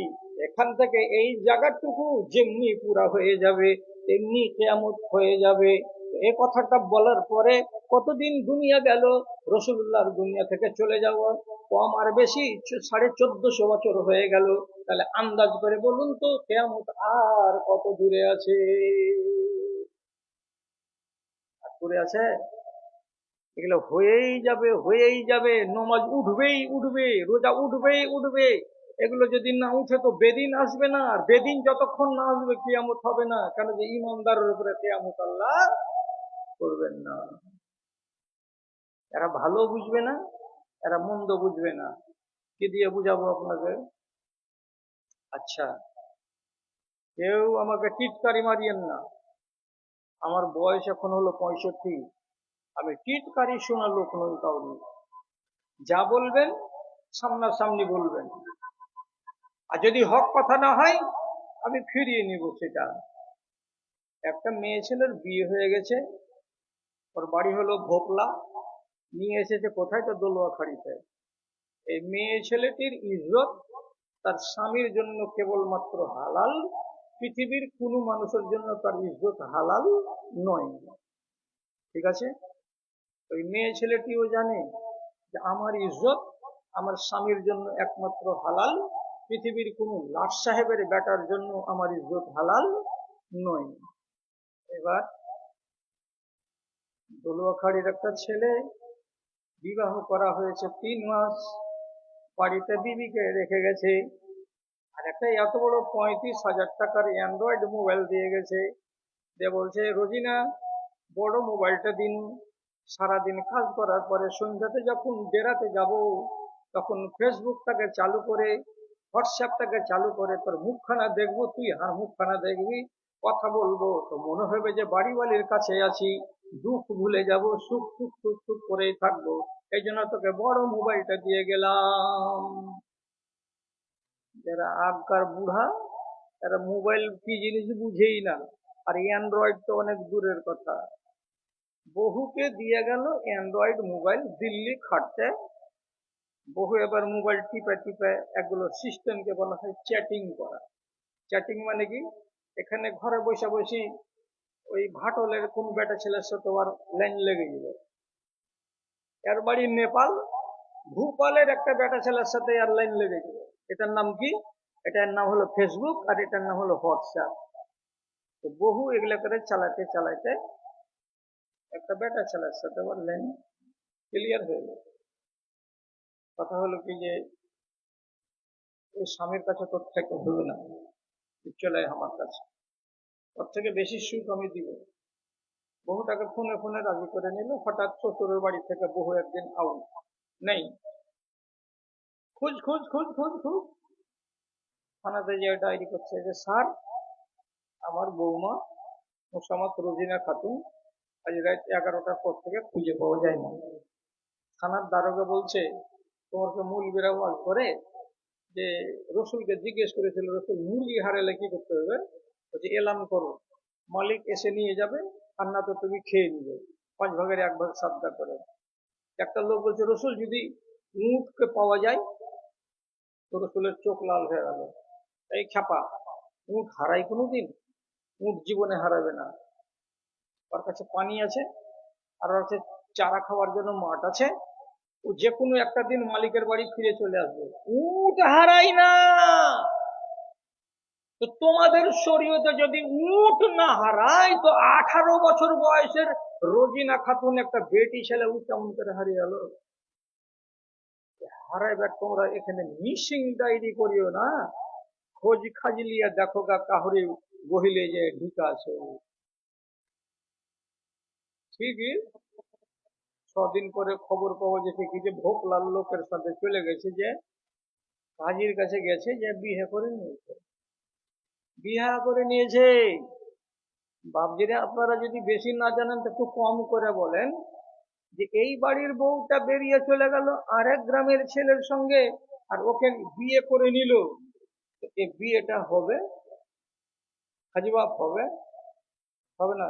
এখান থেকে এই জায়গাটুকু যেমনি পুরা হয়ে যাবে তেমনি কিয়ামত হয়ে যাবে। এ কথাটা বলার পরে কতদিন দুনিয়া গেল? রাসূলুল্লাহর দুনিয়া থেকে চলে যাওয়া কম আর বেশি 1450 বছর হয়ে গেল। তাহলে আন্দাজ করে বলুন তো কিয়ামত আর কত দূরে আছে? আর দূরে আছে? এগুলো হয়েই যাবে, হয়েই যাবে। নমাজ উঠবেই উঠবে, রোজা উঠবেই উঠবে। এগুলো যদি না উঠে তো বেদিন আসবে না, আর বেদিন যতক্ষণ না আসবে কিয়ামত হবে না। কেন যে ইমানদারের উপরে কিয়ামত আল্লাহ করবেন না। এরা ভালো বুঝবে না, এরা মন্দ বুঝবে না। কি দিয়ে বুঝাবো আপনাকে? আচ্ছা, কেউ আমাকে টিটকারি মারিয়েন না। আমার বয়স এখন হলো 65। আমি টিটকারি শোনা লোক নই কাউরি। যা বলবেন সামনাসামনি বলবেন, আর যদি হক কথা না হয় আমি ফিরিয়ে নিব সেটা। একটা মেয়ে ছেলের বিয়ে হয়ে গেছে, ওর বাড়ি হলো ভোকলা, নিয়ে এসেছে কোথায়? তো দোলুয়াখাড়িতে। এই মেয়ে ছেলেটির ইজ্জত তার স্বামীর জন্য কেবলমাত্র হালাল, পৃথিবীর কোনো মানুষের জন্য তার ইজ্জত হালাল নয়। ঠিক আছে? ওই মেয়ে ছেলেটিও জানে যে আমার ইজ্জত আমার স্বামীর জন্য একমাত্র হালাল, পৃথিবীর কোনো লাট সাহেবের বেটার জন্য আমার ইজ্জত হালাল নয়। এবার দোলুয়াখাড়ির একটা ছেলে, বিবাহ করা হয়েছে 3 মাস, বাড়িতে বিবিকে রেখে গেছে, আর একটা এত বড় 35,000 টাকার অ্যান্ড্রয়েড মোবাইল দিয়ে গেছে। দিয়ে বলছে, রোজিনা বড় মোবাইলটা দিন, সারাদিন কাজ করার পরে সন্ধ্যাতে যখন বেড়াতে যাব তখন ফেসবুকটাকে চালু করে, হোয়াটসঅ্যাপটাকে চালু করে তোর মুখখানা দেখবো, তুই আর মুখখানা দেখবি, কথা বলবো তো মনে হবে যে বাড়িওয়ালির কাছে আছি, দুঃখ ভুলে যাব, সুখ সুখ সুখ সুখ করেই থাকবো। এই জন্য তোকে বড় মোবাইলটা দিয়ে গেলাম। যারা আগকার বুড়া, এরা মোবাইল কি জিনিস বুঝেই না, আর অ্যান্ড্রয়েড তো অনেক দূরের কথা। বহুকে দিয়ে গেল অ্যান্ড্রয়েড মোবাইল দিল্লি খাটতে। বহু এবার মোবাইল টিপে টিপে, এগুলো সিস্টেমকে বলা হয় চ্যাটিং করা। চ্যাটিং মানে কি? এখানে ঘরে বসে বসে ওই ভাটলের কোন বেটা ছেলের সাথে আর লাইন লেগে গেল, এর বাড়ি নেপাল, ভূপালের একটা বেটা ছেলের সাথে আর লাইন লেগে গেল। এটার নাম কি? এটার নাম হলো ফেসবুক, আর এটার নাম হলো হোয়াটসঅ্যাপ। তো বহু এগুলো করে চালাতে চালাতে একটা বেটা ছেলের সাথে আবার লাইন ক্লিয়ার হয়ে গেল। কথা হলো কি যে ওই স্বামীর কাছে তোর থেকে হবে না, তুই চলে আয় আমার কাছে, ওর থেকে বেশি সুখ আমি দিব। বহুটাকে ফোনে ফোনে রাজি করে নিল। হঠাৎ শ্বশুরের বাড়ি থেকে বহু একদিন আউট, নেই। খুঁজ খুঁজ খুঁজ খুঁজ খুঁজ, থানাতে যে ডায়েরি করছে যে স্যার, আমার বৌমা মোসাম্মদ রোজিনা খাতুন আজ রাত 11টার পর থেকে খুঁজে পাওয়া যায় না। থানার দারোগা বলছে, তোমাকে মূল বিরামাল করে যে রসুলকে জিজ্ঞেস করেছিল, রসুল মুরগি হারালে কি করতে হবে? বলছে এলান করো, মালিক এসে নিয়ে যাবে, আর না তো তুমি খেয়ে নিবে, 5 ভাগের 1 ভাগ সাদকা করে। একটা লোক বলছে, রসুল যদি উঁটকে পাওয়া যায়? তো রসুলের চোখ লাল হয়ে গেল। এই খ্যাপা, উঁট হারাই কোনোদিন? উঁট জীবনে হারাবে না। ওর কাছে পানি আছে, আর ওর কাছে চারা খাওয়ার জন্য মাঠ আছে, ও যে কোনো একটা দিন মালিকের বাড়ি ফিরে চলে আসবে। উঁট হারাই না। তো তোমাদের শরীয়তে যদি উট না হারায়, তো 18 বছর বয়সের রোজিনা খাতুন একটা বেটি ছেলে উট কেমন করে হারিয়ে গেল? হারাইবার তোমরা এখানে মিসিং ডায়েরি করিও না, খোঁজ খাজলিয়া দেখো গা কাহরে বহিলে যে ঢুকা আছে। ঠিকই 6 দিন পরে খবর পাওয়া যেতে কি যে ভোকলাল লোকের সাথে চলে গেছে, যে কাজীর কাছে গেছে, যে বিয়ে করে নিয়েছে। বাপজিরা, আপনারা যদি বেশি না জানেন তো একটু কম করে বলেন, যে এই বাড়ির বউটা বেরিয়ে চলে গেল আরেক গ্রামের ছেলের সঙ্গে, আর ওকে বিয়ে করে নিল। তো এই বিয়েটা হবে? হাজি বাপ হবে? হবে না।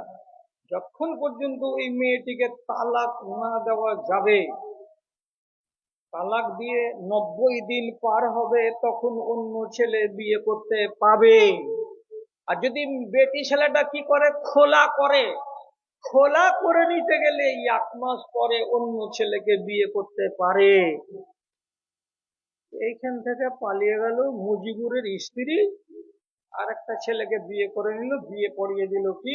যতক্ষণ পর্যন্ত ওই মেয়েটিকে তালাক না দেওয়া যাবে, তালাক দিয়ে 90 দিন পার হবে, তখন অন্য ছেলে বিয়ে করতে পাবে। আর যদি বেটি ছেলেটা কি করে, খোলা করে নিতে গেলে 1 মাস পরে অন্য ছেলেকে বিয়ে করতে পারে। এইখান থেকে পালিয়ে গেল মুজিবুরের স্ত্রী, আর একটা ছেলেকে বিয়ে করে নিল, বিয়ে পড়িয়ে দিল কি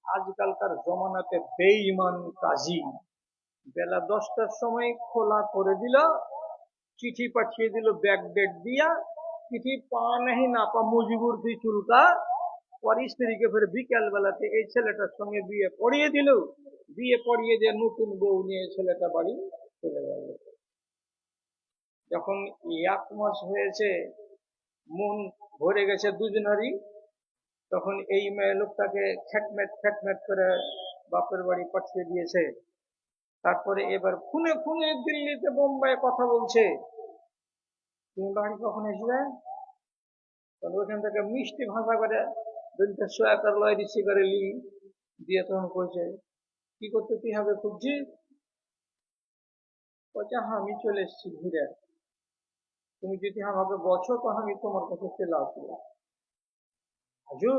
আজকালকার জমানাতে বেঈমান কাজী। বেলা 10টার সময় খোলা করে দিল, চিঠি পাঠিয়ে দিল ব্যাক ডেট দিয়া, চিঠি পা নেই না পা মুজিবুর দি চুলকা। পর স্ত্রীকে ফের বিকেল বেলাতে এই ছেলেটার সঙ্গে বিয়ে পড়িয়ে দিল, বিয়ে পড়িয়ে দিয়ে নতুন বউ নিয়ে ছেলেটা বাড়ি চলে গেল। যখন 1 মাস হয়েছে, মন ভরে গেছে দুজনেরই, তখন এই মেয়ে লোকটাকে খ্যাটমেট করে বাপের বাড়ি পাঠিয়ে দিয়েছে। তারপরে এবার খুনে খুনে দিল্লিতে বোম্বাই কথা বলছে, তুমি বাড়ি কখন এসবে? তখন ওইখান থেকে মিষ্টি ভাষা করে দুইটা সোয়াকার লয় রিসি করে লি দিয়ে তখন কইছে, কি করতে তুই হবে খুঁজছি? বলছে, হ্যাঁ আমি চলে এসেছি ঘুরে, তুমি যদি আমাকে বছো তো আমি তোমার কাছে চলে আসবো। আজু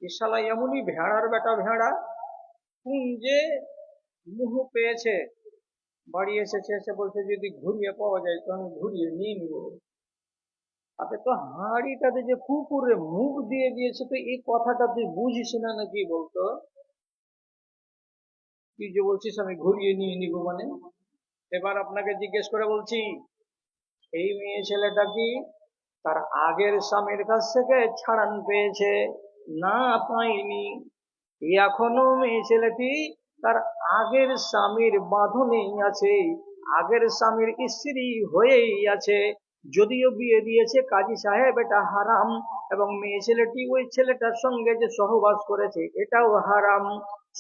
এ শালা এমনই ভেড়ার বেটা ভেড়া, কোন যে মুহ পেয়েছে, বাড়ি এসেছে, এসে বলছে যদি ঘুরিয়ে পাওয়া যায় তো আমি ঘুরিয়ে নিয়ে নিব। আপনি তো হাঁড়িটাতে যে কুকুরে মুখ দিয়ে দিয়েছে, তো এই কথাটা তুই বুঝিস না নাকি বলতো? তুই যে বলছিস আমি ঘুরিয়ে নিয়ে নিব মানে? এবার আপনাকে জিজ্ঞেস করে বলছি, এই মেয়ে ছেলেটা কি তার আগের স্বামীর কাছ থেকে ছাড়ান পেয়েছে? না, পাইনি। এখনো মেয়ে ছেলেটি তার আগের স্বামীর বাঁধনেই আছে, আগের স্বামীর স্ত্রী হয়েই আছে। যদিও বিয়ে দিয়েছে কাজী সাহেব, এটা হারাম, এবং মেয়ে ছেলেটি ওই ছেলেটার সঙ্গে যে সহবাস করেছে এটাও হারাম।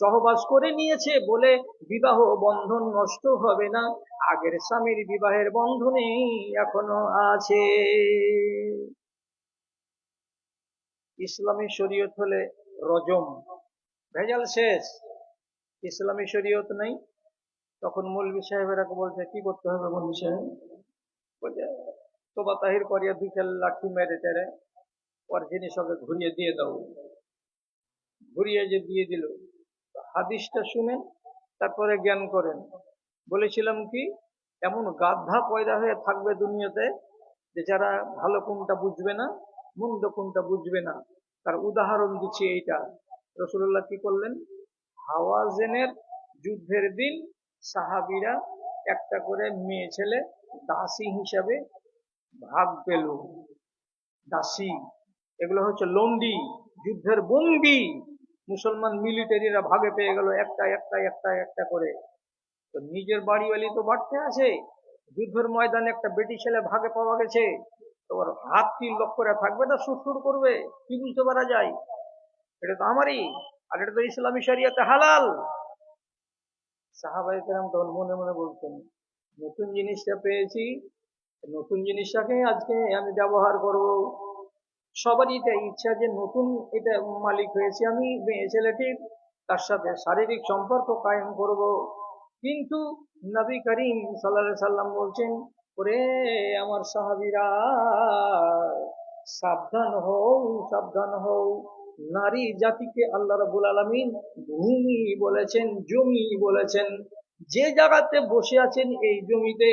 সহবাস করে নিয়েছে বলে বিবাহ বন্ধন নষ্ট হবে না, আগের স্বামীর বিবাহের বন্ধনেই এখনো আছে। ইসলামী শরীয়ত হলে রজম, ভেজাল শেষ। ইসলামী শরীয়ত নেই, তখন মৌলভী সাহেবেরা বলছে কি করতে হবে? মৌলভী সাহেব বলছে, তোবা তাহির করিয়া 2 লাঠি মেরে টেরে ওর জিনিস ওকে ঘুরিয়ে দিয়ে দাও। ঘুরিয়ে যে দিয়ে দিল, হাদিসটা শুনেন, তারপরে জ্ঞান করেন। বলেছিলাম কি, এমন গাধা পয়দা হয়ে থাকবে দুনিয়াতে, যে যারা ভালো কোনটা বুঝবে না, মন্দ কোনটা বুঝবে না। তার উদাহরণ দিচ্ছি এইটা। রাসূলুল্লাহ কি করলেন? হাওয়াজেনের যুদ্ধের দিন সাহাবীরা একটা করে মেয়ে ছেলে দাসী হিসাবে ভাগ পেল। দাসী এগুলো হচ্ছে লন্ডি, যুদ্ধের বন্দী। মুসলমান মিলিটারিরা ভাগে পেয়ে গেল একটা একটা একটা একটা করে। তো নিজের বাড়িওয়ালি তো বাড়তে আছে, যুদ্ধের ময়দানে একটা বেটি ছেলে ভাগে পাওয়া গেছে, তোমার হাত কি লক্ষ্য করে থাকবে না সুরসুর করবে? কি বুঝতে পারা যায়? এটা তো আমারই, আর এটা তো ইসলামী শরিয়াতে হালাল। সাহাবায়ে কেরাম তখন মনে মনে বলতেন, নতুন জিনিসটা পেয়েছি, নতুন জিনিসটাকে আজকে আমি ব্যবহার করব। সবারই এটা ইচ্ছা যে নতুন এটা মালিক হয়েছে আমি, মেয়ে ছেলেটির, তার সাথে শারীরিক সম্পর্ক কায়েম করব। কিন্তু নবী করিম সাল্লাল্লাহু আলাইহি সাল্লাম বলছেন, ওরে আমার সাহাবীরা, সাবধান হও, সাবধান হও। নারী জাতিকে আল্লাহ রাব্বুল আলামিন ভূমি বলেছেন, জমি বলেছেন। যে জায়গাতে বসে আছেন এই জমিতে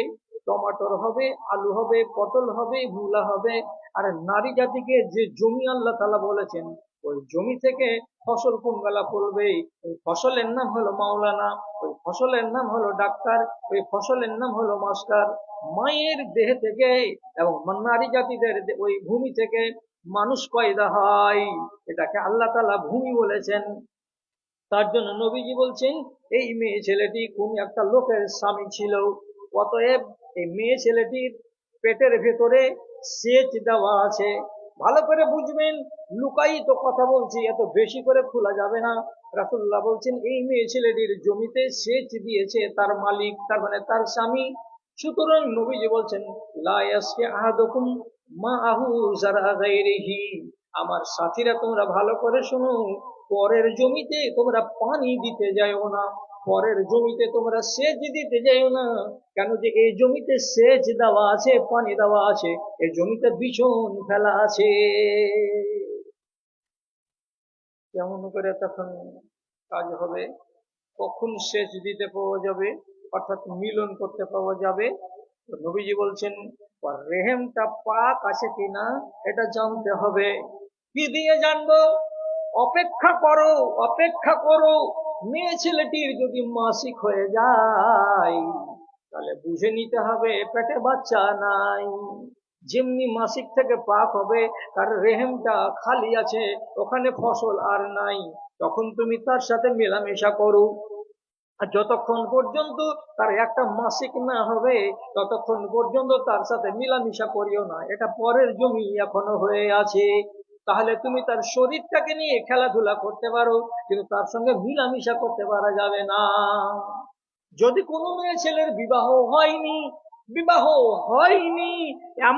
টমাটোর হবে, আলু হবে, পটল হবে, মূলা হবে, আর নারী জাতিকে যে জমি আল্লাহ তাআলা বলেছেন, ওই জমি থেকে ফসল কোন বেলা ফলবে, ওই ফসলের নাম হলো মাওলানা, ওই ফসলের নাম হলো ডাক্তার, ওই ফসলের নাম হলো মাস্টার। মায়ের দেহ থেকে এবং নারী জাতিদের ওই ভূমি থেকে মানুষ পয়দা হয়, এটাকে আল্লাহ তাআলা ভূমি বলেছেন। তার জন্য নবীজি বলছেন, এই মেয়ে ছেলেটি কোন একটা লোকের স্বামী ছিল, অতএব এই মেয়ে ছেলেটির পেটের ভেতরে সেচ দেওয়া আছে। ভালো করে বুঝবেন, লুকাই তো কথা বলছি, এত বেশি করে খোলা যাবে না। রাসূলুল্লাহ বলছেন, এই মেয়ে ছেলেটির জমিতে সেচ দিয়েছে তার মালিক, তার মানে তার স্বামী। সুতরাং নবীজি বলছেন, লা ইয়াসকি আহাদুকুম মাআহু যারা গায়রিহি। আমার সাথীরা, তোমরা ভালো করে শোনো, পরের জমিতে তোমরা পানি দিতে যাও না, পরের জমিতে তোমরা সেচ দিতে যাও না। কেন যে এই জমিতে সেচ দেওয়া আছে, পানি দেওয়া আছে, এই জমিতে বিছন ফেলা আছে। কেমন করে তখন কাজ হবে? কখন সেচ দিতে পাওয়া যাবে, অর্থাৎ মিলন করতে পাওয়া যাবে? তো নবীজি বলছেন, রেহেমটা পাক আছে কিনা এটা জানতে হবে। কি দিয়ে জানবো? অপেক্ষা করো, অপেক্ষা করো। মেয়ে ছেলেটির যদি মাসিক হয়ে যায়, তাহলে বুঝে নিতে হবে পেটে বাচ্চা নাই। যেমনি মাসিক থেকে পাক হবে, তার রেহেমটা খালি আছে, ওখানে ফসল আর নাই, তখন তুমি তার সাথে মেলামেশা করো। আর যতক্ষণ পর্যন্ত তার একটা মাসিক না হবে, ততক্ষণ পর্যন্ত তার সাথে মিলামিশা করিও না, এটা পরের জমি এখনো হয়ে আছে। তাহলে তুমি তার শরীরটাকে নিয়ে খেলাধুলা করতে পারো, কিন্তু তার সঙ্গে মিলামিশা করতে পারা যাবে না। যদি কোনো মেয়ে ছেলের বিবাহ হয়নি, বিবাহ হয়নি এমন